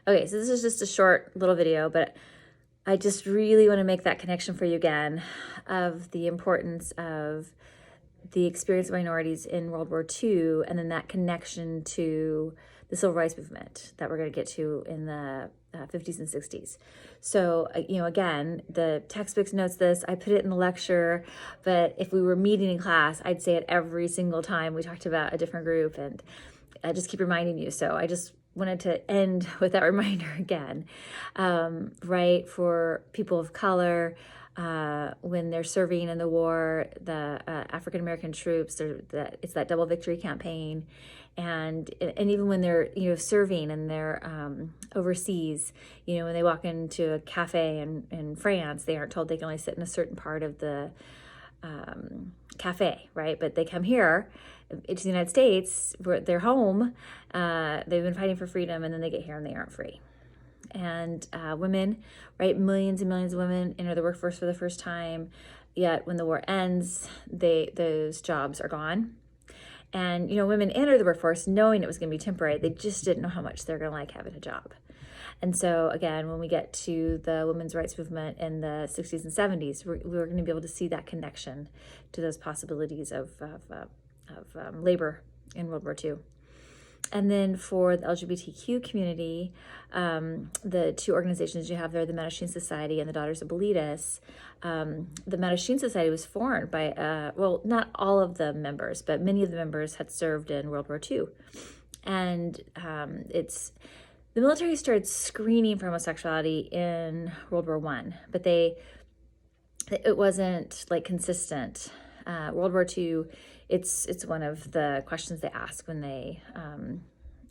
Okay, so this is just a short little video, but I just really want to make that connection for you again of the importance of the experience of minorities in World War II, and then that connection to the civil rights movement that we're going to get to in the 50s and 60s. So, again, the textbooks notes this. I put it in the lecture, but if we were meeting in class, I'd say it every single time we talked about a different group, and I just keep reminding you. So I just wanted to end with that reminder again, right? For people of color, when they're serving in the war, the African-American troops, it's that double victory campaign. And even when they're, serving and they're overseas, when they walk into a cafe in France, they aren't told they can only sit in a certain part of the cafe, right? But they come here to the United States, where they're home, they've been fighting for freedom, and then they get here and they aren't free. And women, right? Millions and millions of women enter the workforce for the first time. Yet when the war ends, those jobs are gone. And, women enter the workforce knowing it was going to be temporary. They just didn't know how much they're going to like having a job. And so, again, when we get to the women's rights movement in the 60s and 70s, we're going to be able to see that connection to those possibilities of labor in World War II. And then for the LGBTQ community, the two organizations you have there, the Mattachine Society and the Daughters of Bilitis. The Mattachine Society was formed by, not all of the members, but many of the members had served in World War II. And the military started screening for homosexuality in World War I, but it wasn't like consistent. World War II, it's one of the questions they ask when they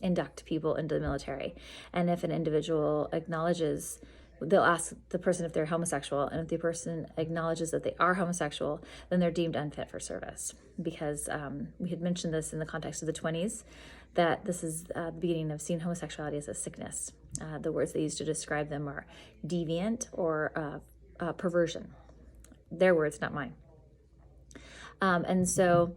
induct people into the military. And if an individual acknowledges, they'll ask the person if they're homosexual, and if the person acknowledges that they are homosexual, then they're deemed unfit for service. Because we had mentioned this in the context of the 20s, that this is the beginning of seeing homosexuality as a sickness. The words they use to describe them are deviant or perversion. Their words, not mine. And so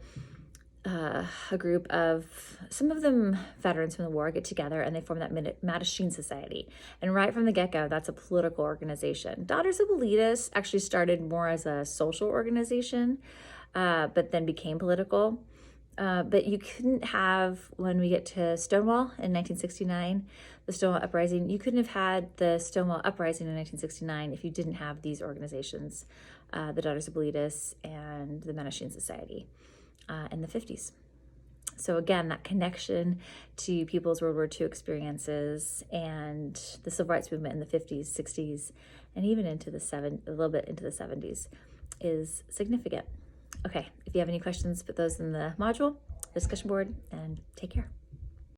a group of, some of them veterans from the war, get together and they form that Mattachine Society. And right from the get-go, that's a political organization. Daughters of Bilitis actually started more as a social organization, but then became political. But you couldn't have, when we get to Stonewall in 1969, the Stonewall Uprising, you couldn't have had the Stonewall Uprising in 1969 if you didn't have these organizations, the Daughters of Bilitis and the Mattachine Society in the 50s. So again, that connection to people's World War II experiences and the civil rights movement in the 50s, 60s, and even into a little bit into the 70s is significant. Okay, if you have any questions, put those in the module, discussion board, and take care.